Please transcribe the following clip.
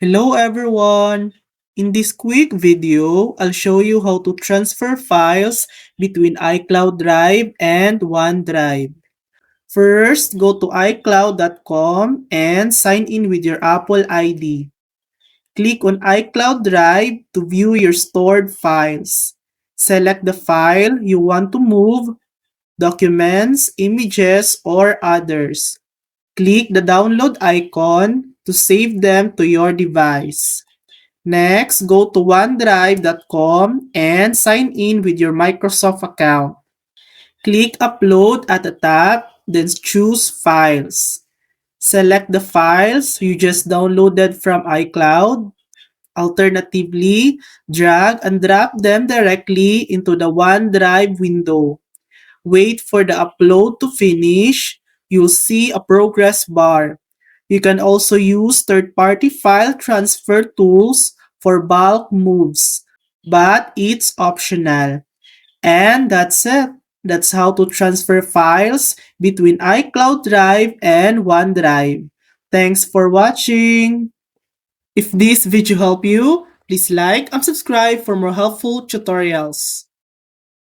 Hello everyone! In this quick video, I'll show you how to transfer files between iCloud Drive and OneDrive. First, go to iCloud.com and sign in with your Apple ID. Click on iCloud Drive to view your stored files. Select the file you want to move, documents, images, or others. Click the download icon to save them to your device. Next, go to OneDrive.com and sign in with your Microsoft account. Click Upload at the top, then choose Files. Select the files you just downloaded from iCloud. Alternatively, drag and drop them directly into the OneDrive window. Wait for the upload to finish. You'll see a progress bar. You can also use third-party file transfer tools for bulk moves, but it's optional. And that's it. That's how to transfer files between iCloud Drive and OneDrive. Thanks for watching. If this video helped you, please like and subscribe for more helpful tutorials.